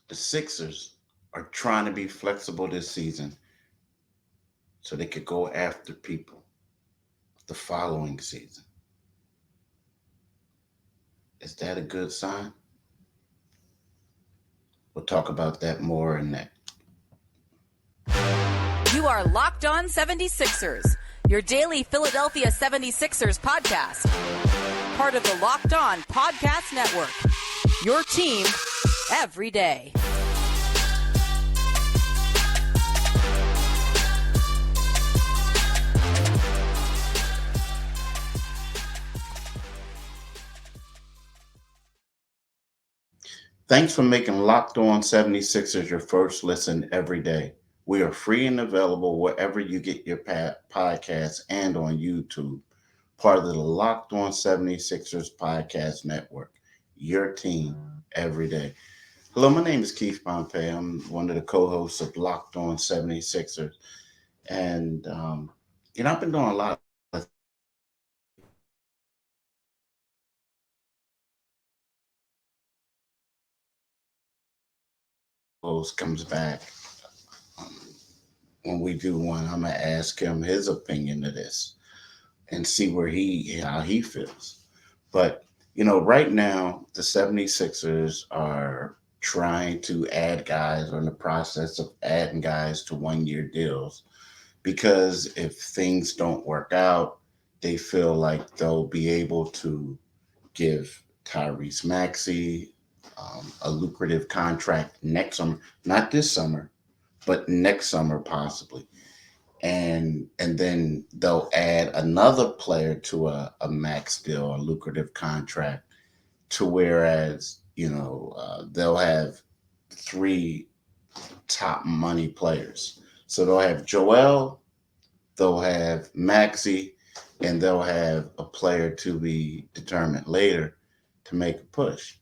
The Sixers are trying to be flexible this season so they could go after people the following season. Is that a good sign? We'll talk about that more in that. You are Locked On 76ers, your daily Philadelphia 76ers podcast. Part of the Locked On Podcast Network, your team every day. Thanks for making Locked On 76ers your first listen every day. We are free and available wherever you get your podcasts and on YouTube. Part of the Locked On 76ers Podcast Network. Your team every day. Hello, my name is Keith Pompey. I'm one of the co-hosts of Locked On 76ers. And, I've been doing a lot of host comes back. Um, when we do one, I'm going to ask him his opinion of this and see how he feels. But, right now, the 76ers are trying to add guys, or in the process of adding guys to 1 year deals, because if things don't work out, they feel like they'll be able to give Tyrese Maxey a lucrative contract next summer, not this summer, but next summer possibly. And then they'll add another player to a max deal, a lucrative contract, to whereas they'll have three top money players. So they'll have Joel, they'll have Maxi, and they'll have a player to be determined later to make a push.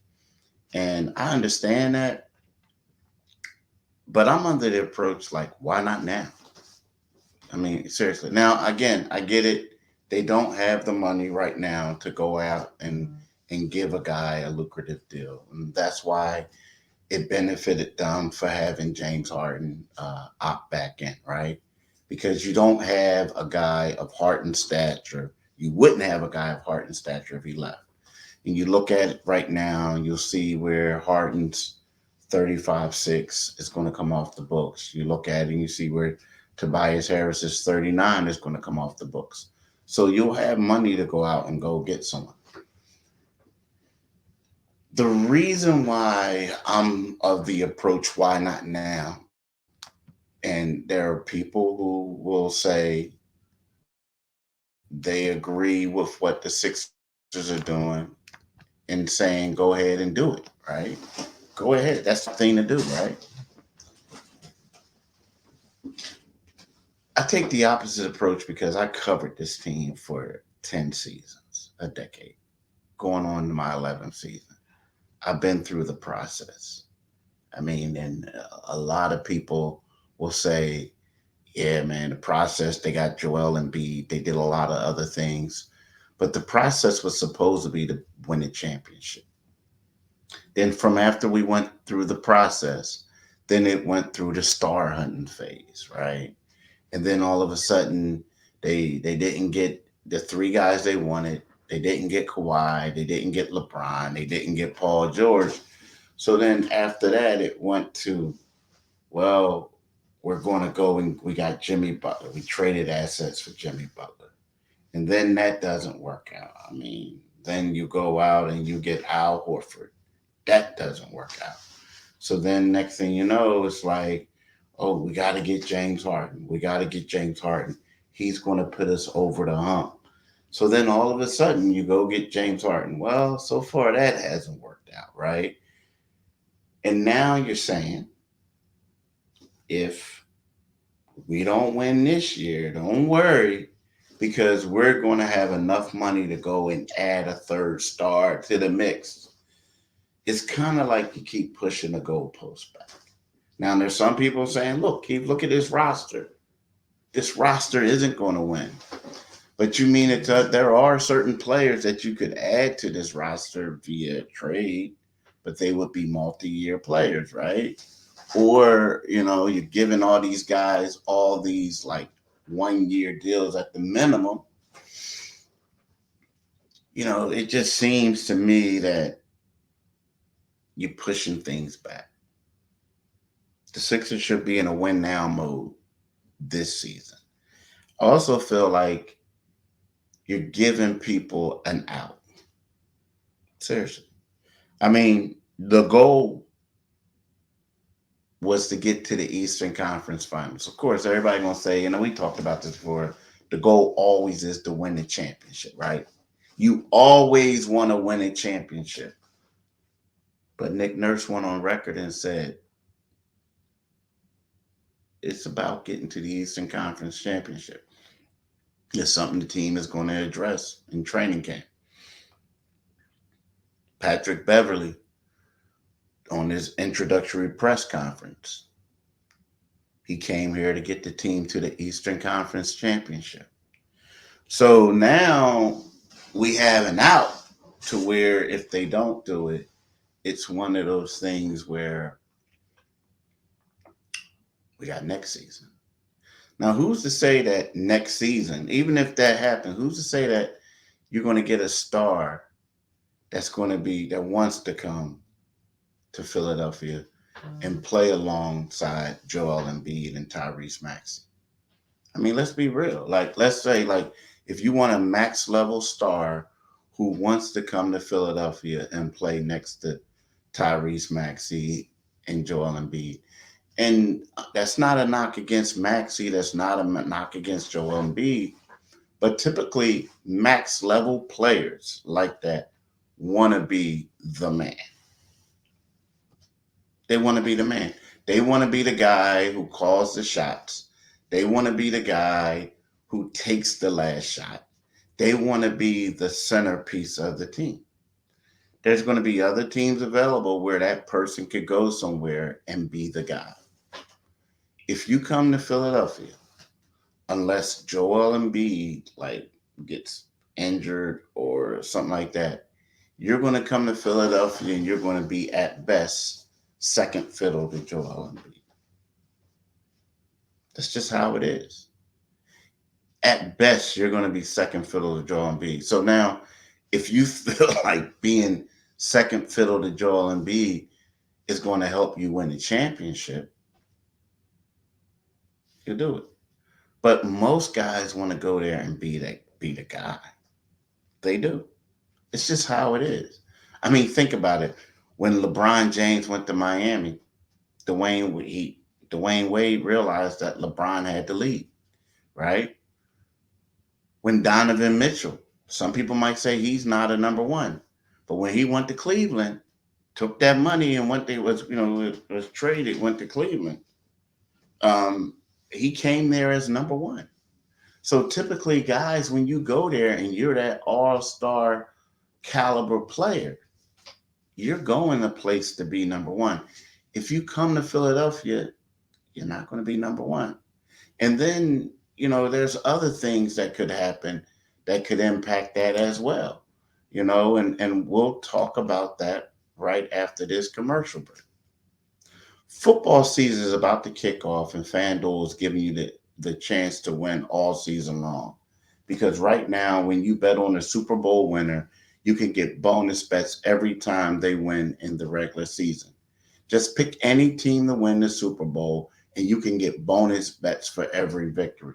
And I understand that, but I'm under the approach like, why not now? I mean, seriously. Now, again, I get it. They don't have the money right now to go out and give a guy a lucrative deal. And that's why it benefited them for having James Harden opt back in, right? Because you don't have a guy of Harden's stature. You wouldn't have a guy of Harden's stature if he left. And you look at it right now, and you'll see where Harden's 35.6 is going to come off the books. You look at it and you see where Tobias Harris's 39 is going to come off the books. So you'll have money to go out and go get someone. The reason why I'm of the approach, why not now? And there are people who will say they agree with what the Sixers are doing and saying, go ahead and do it, right? Go ahead. That's the thing to do, right? I take the opposite approach because I covered this team for 10 seasons, a decade, going on to my 11th season. I've been through the process. I mean, and a lot of people will say, yeah, man, the process, they got Joel Embiid, they did a lot of other things, but the process was supposed to be to win a championship. Then from after we went through the process, then it went through the star hunting phase, right? And then all of a sudden, they didn't get the three guys they wanted. They didn't get Kawhi. They didn't get LeBron. They didn't get Paul George. So then after that, it went to, well, we're going to go and we got Jimmy Butler. We traded assets for Jimmy Butler. And then that doesn't work out. I mean, then you go out and you get Al Horford. That doesn't work out. So then next thing you know, it's like, oh, we got to get James Harden. We got to get James Harden. He's going to put us over the hump. So then all of a sudden you go get James Harden. Well, so far that hasn't worked out, right? And now you're saying, if we don't win this year, don't worry, because we're going to have enough money to go and add a third star to the mix. It's kind of like you keep pushing the goalpost back. Now, there's some people saying, look, look at this roster. This roster isn't going to win. But you mean there are certain players that you could add to this roster via trade. but they would be multi-year players, right? Or, you're giving all these guys all these like 1 year deals at the minimum. It just seems to me that you're pushing things back. The Sixers should be in a win now mode this season. I also feel like you're giving people an out. Seriously. I mean, the goal was to get to the Eastern Conference Finals. Of course, everybody gonna say, we talked about this before. The goal always is to win the championship, right? You always want to win a championship. But Nick Nurse went on record and said, it's about getting to the Eastern Conference Championship. It's something the team is going to address in training camp. Patrick Beverley, on his introductory press conference, he came here to get the team to the Eastern Conference Championship. So now we have an out to where if they don't do it, it's one of those things where we got next season. Now, who's to say that next season, even if that happens, who's to say that you're going to get a star that wants to come to Philadelphia and play alongside Joel Embiid and Tyrese Maxey? I mean, let's be real. Let's say, if you want a max level star who wants to come to Philadelphia and play next to Tyrese Maxey and Joel Embiid. And that's not a knock against Maxey. That's not a knock against Joel Embiid. But typically, max level players like that want to be the man. They want to be the man. They want to be the guy who calls the shots. They want to be the guy who takes the last shot. They want to be the centerpiece of the team. There's going to be other teams available where that person could go somewhere and be the guy. If you come to Philadelphia, unless Joel Embiid gets injured or something like that, you're going to come to Philadelphia and you're going to be at best second fiddle to Joel Embiid. That's just how it is. At best, you're going to be second fiddle to Joel Embiid. So now, if you feel like being second fiddle to Joel Embiid is going to help you win a championship, you do it. But most guys want to go there and be the guy. They do. It's just how it is. I mean, think about it. When LeBron James went to Miami, Dwayne Wade realized that LeBron had to lead, right? When Donovan Mitchell, some people might say he's not a number one, but when he went to Cleveland, took that money and was traded, went to Cleveland. He came there as number one. So typically, guys, when you go there and you're that all-star caliber player, you're going a place to be number one. If you come to Philadelphia, you're not going to be number one. And then, there's other things that could happen that could impact that as well, and we'll talk about that right after this commercial break. Football season is about to kick off, and FanDuel is giving you the chance to win all season long. Because right now, when you bet on a Super Bowl winner, you can get bonus bets every time they win in the regular season. Just pick any team to win the Super Bowl, and you can get bonus bets for every victory.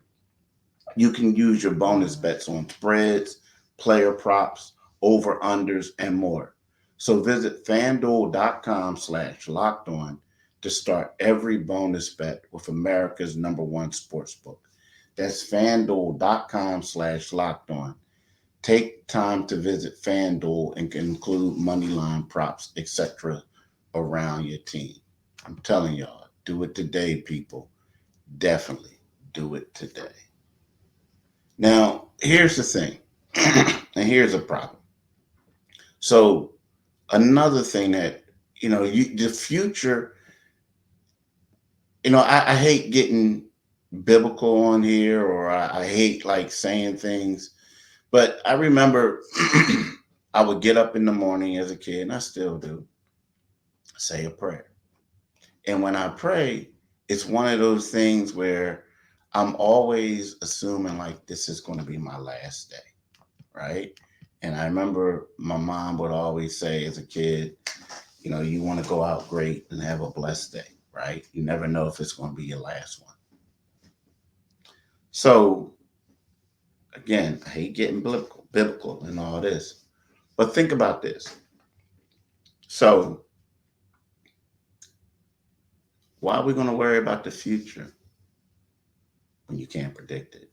You can use your bonus bets on spreads, player props, over-unders, and more. So visit FanDuel.com/lockedon to start every bonus bet with America's #1 sportsbook. That's FanDuel.com/lockedon. Take time to visit FanDuel and include money line props, etc. around your team. I'm telling y'all, do it today, people. Definitely do it today. Now, here's the thing, and here's a problem. So, another thing that, the future, I hate getting biblical on here, or I hate saying things, but I remember I would get up in the morning as a kid, and I still do. say a prayer. And when I pray, it's one of those things where I'm always assuming like this is going to be my last day, right? And I remember my mom would always say as a kid, you want to go out great and have a blessed day, right? You never know if it's going to be your last one. So again, I hate getting biblical and all this, but think about this. So why are we going to worry about the future when you can't predict it?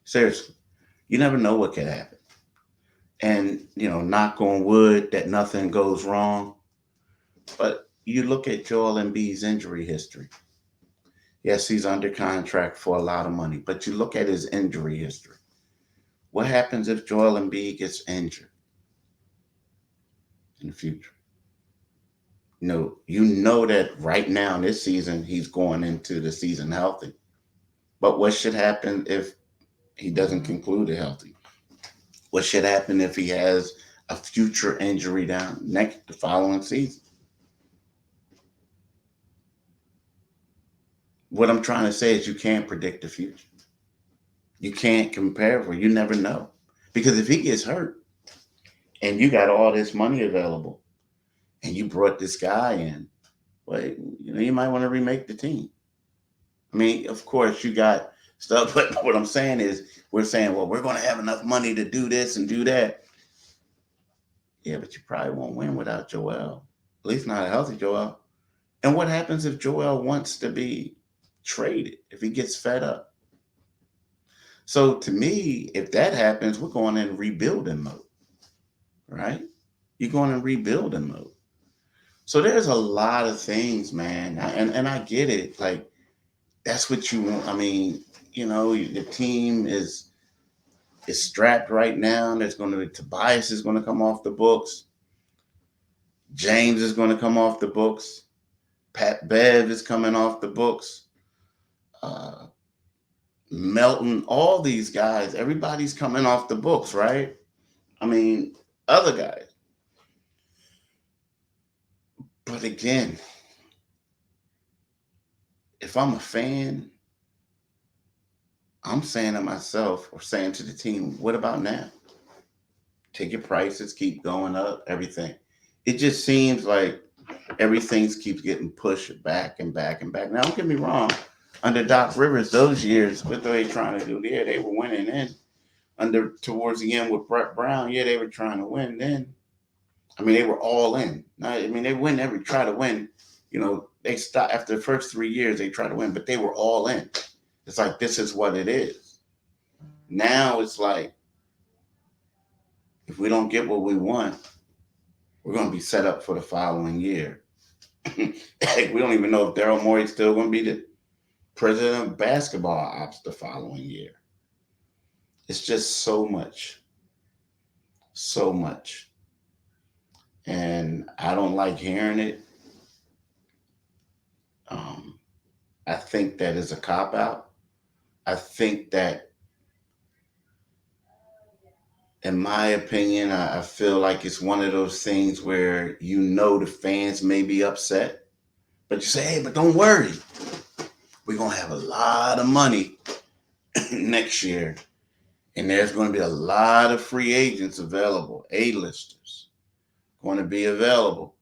Seriously, you never know what could happen. And, knock on wood that nothing goes wrong. But you look at Joel Embiid's injury history. Yes, he's under contract for a lot of money, but you look at his injury history. What happens if Joel Embiid gets injured in the future? You know that right now in this season, he's going into the season healthy. But what should happen if he doesn't conclude it healthy? What should happen if he has a future injury the following season? What I'm trying to say is you can't predict the future. You can't compare for. You never know. Because if he gets hurt and you got all this money available and you brought this guy in, well, you might want to remake the team. I mean, of course, you got stuff, but what I'm saying is we're saying, well, we're going to have enough money to do this and do that. Yeah, but you probably won't win without Joel. At least not a healthy Joel. And what happens if Joel wants to be traded, if he gets fed up? So to me, if that happens, we're going in rebuilding mode, right? You're going in rebuilding mode. So there's a lot of things, man. And I get it. Like, that's what you want. I mean, the team is strapped right now. There's going to be Tobias is going to come off the books. James is going to come off the books. Pat Bev is coming off the books. Melton, all these guys, everybody's coming off the books, right? I mean, other guys. But again, if I'm a fan, I'm saying to myself or saying to the team, what about now? Ticket prices keep going up, everything. It just seems like everything keeps getting pushed back and back and back. Now, don't get me wrong. Under Doc Rivers, those years, what were they trying to do there? They were winning then. Towards the end with Brett Brown, yeah, they were trying to win then. I mean, they were all in. They try to win. They stopped after the first 3 years, they tried to win, but they were all in. It's like, this is what it is. Now it's like, if we don't get what we want, we're going to be set up for the following year. Like, we don't even know if Daryl Morey's still going to be the president of basketball ops the following year. It's just so much. So much. And I don't like hearing it. I think that is a cop-out. I think that, in my opinion, I feel like it's one of those things where the fans may be upset, but you say, hey, but don't worry. We're going to have a lot of money next year, and there's going to be a lot of free agents available, A-listers going to be available.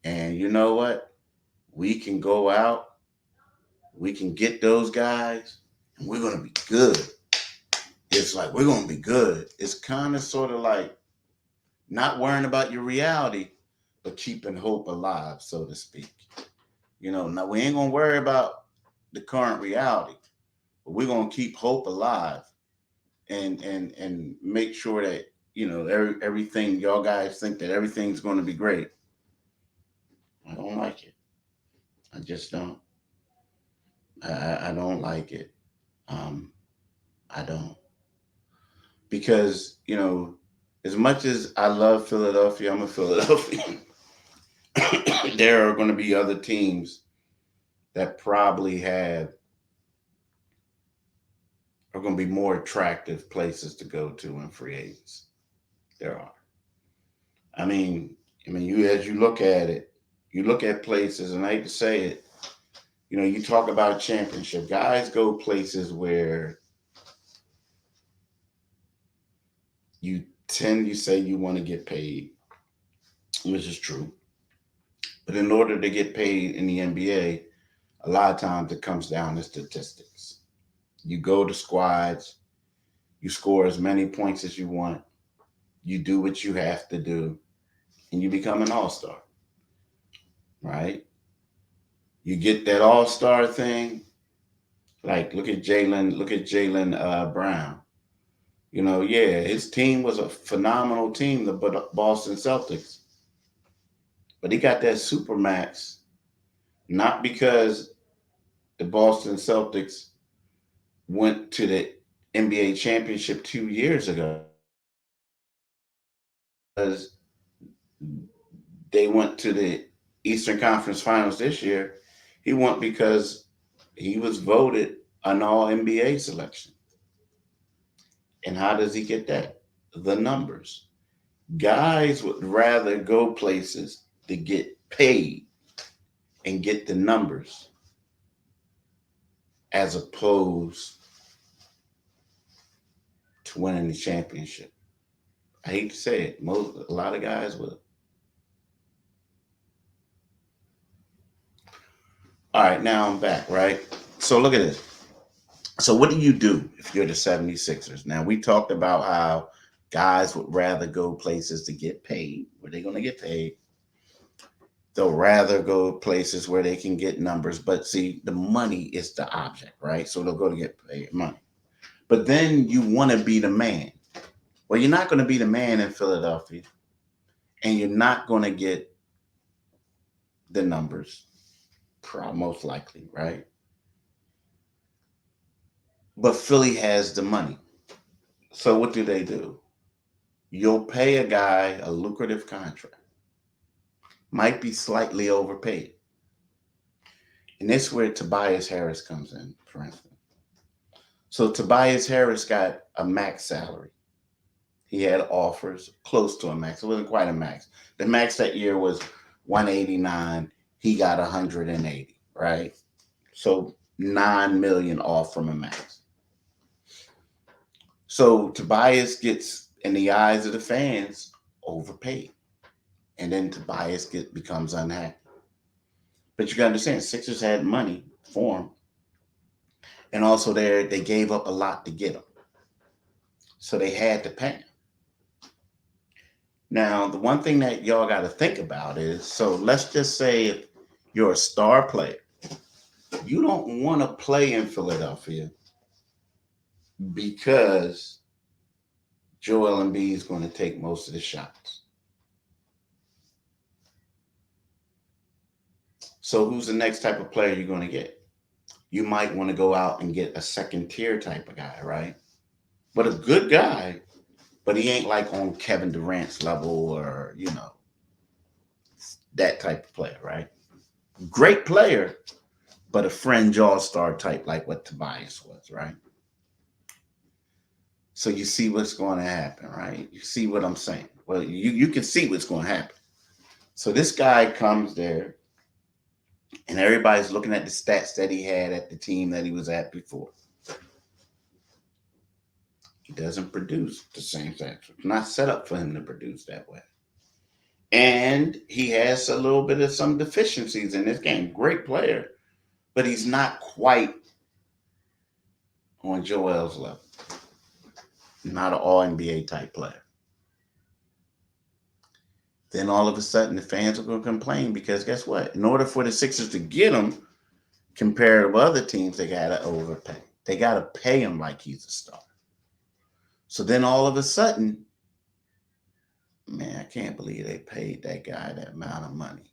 And you know what? We can go out, we can get those guys, and we're going to be good. It's like, we're going to be good. It's kind of sort of like not worrying about your reality, but keeping hope alive, so to speak. Now we ain't going to worry about the current reality, but we're going to keep hope alive and make sure that, everything, y'all guys think that everything's going to be great. I don't like it. I just don't. I don't like it. I don't. Because, as much as I love Philadelphia, I'm a Philadelphian. There are going to be other teams that probably are going to be more attractive places to go to in free agents. There are. I mean, as you look at it, You look at places, and I hate to say it, you talk about championship. Guys go places where you say you want to get paid, which is true. But in order to get paid in the NBA, a lot of times it comes down to statistics. You go to squads, you score as many points as you want, you do what you have to do, and you become an all-star, right? You get that all-star thing. Like look at Jalen Brown. Yeah, his team was a phenomenal team, the Boston Celtics. But he got that supermax not because the Boston Celtics went to the NBA championship 2 years ago, because they went to the Eastern Conference Finals this year. He went because he was voted an All NBA selection. And how does he get that? The numbers. Guys would rather go places to get paid and get the numbers as opposed to winning the championship. I hate to say it, a lot of guys will. All right, now I'm back, right? So look at this. So what do you do if you're the 76ers? Now, we talked about how guys would rather go places to get paid, where they're going to get paid. They'll rather go places where they can get numbers. But see, the money is the object, right? So they'll go to get paid money. But then you want to be the man. Well, you're not going to be the man in Philadelphia, and you're not going to get the numbers, most likely, right? But Philly has the money. So what do? You'll pay a guy a lucrative contract. Might be slightly overpaid. And that's where Tobias Harris comes in, for instance. So Tobias Harris got a max salary. He had offers close to a max. It wasn't quite a max. The max that year was 189. He got 180, right? So 9 million off from a max. So Tobias gets, in the eyes of the fans, overpaid. And then Tobias becomes unhappy. But you got to understand, Sixers had money for him. And also they gave up a lot to get him. So they had to pay him. Now, the one thing that y'all got to think about is, so let's just say if you're a star player, you don't want to play in Philadelphia because Joel Embiid is going to take most of the shots. So who's the next type of player you're going to get? You might want to go out and get a second tier type of guy, right? But a good guy, but he ain't like on Kevin Durant's level or, that type of player, right? Great player, but a fringe all-star type like what Tobias was, right? So you see what's going to happen, right? You see what I'm saying? Well, you can see what's going to happen. So this guy comes there, and everybody's looking at the stats that he had at the team that he was at before. He doesn't produce the same stats. It's not set up for him to produce that way. And he has a little bit of some deficiencies in this game. Great player, but he's not quite on Joel's level. Not an all-NBA type player. Then all of a sudden the fans are going to complain because guess what? In order for the Sixers to get him, compared to other teams, they got to overpay. They got to pay him like he's a star. So then all of a sudden, man, I can't believe they paid that guy that amount of money.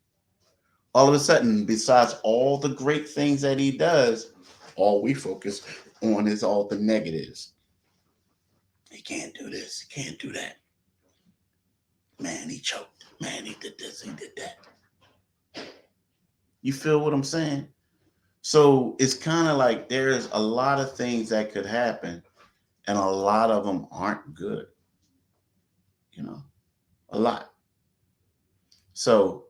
All of a sudden, besides all the great things that he does, all we focus on is all the negatives. He can't do this. He can't do that. Man, he choked. Man, he did this. He did that. You feel what I'm saying? So it's kind of like there's a lot of things that could happen, and a lot of them aren't good. A lot. So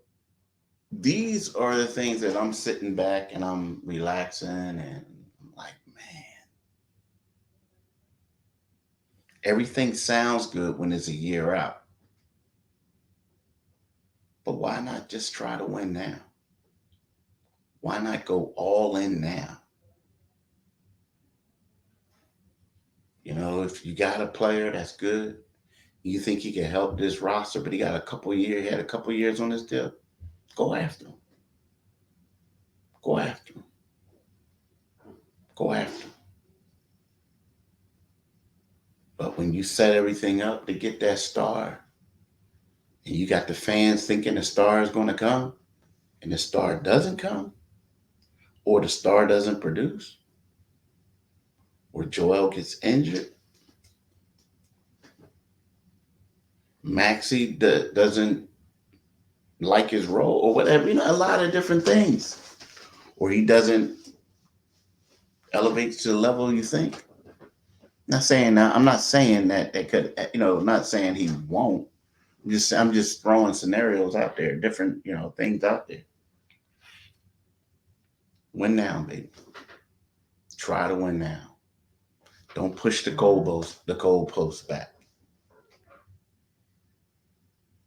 these are the things that I'm sitting back and I'm relaxing and I'm like, man, everything sounds good when it's a year out. But why not just try to win now? Why not go all in now? If you got a player that's good, you think he can help this roster, but he got he had a couple years on his deal, go after him. Go after him. Go after him. But when you set everything up to get that star, and you got the fans thinking the star is going to come, and the star doesn't come, or the star doesn't produce, or Joel gets injured, Maxie doesn't like his role, or whatever, a lot of different things, or he doesn't elevate to the level you think. I'm not saying that they could, I'm not saying he won't. I'm just throwing scenarios out there, different, things out there. Win now, baby. Try to win now. Don't push the goalposts back.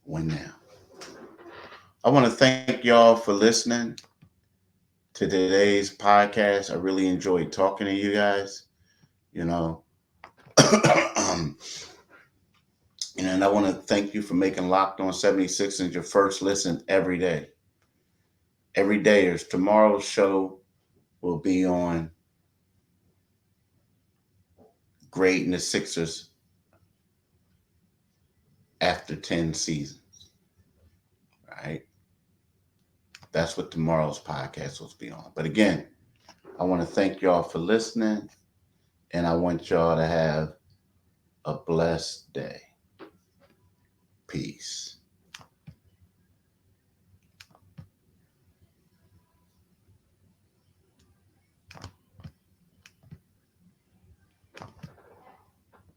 Win now. I want to thank y'all for listening to today's podcast. I really enjoyed talking to you guys. And I want to thank you for making Locked On 76ers your first listen every day. Every day. Tomorrow's show will be on grading the Sixers after 10 seasons. Right? That's what tomorrow's podcast will be on. But again, I want to thank y'all for listening, and I want y'all to have a blessed day. Peace.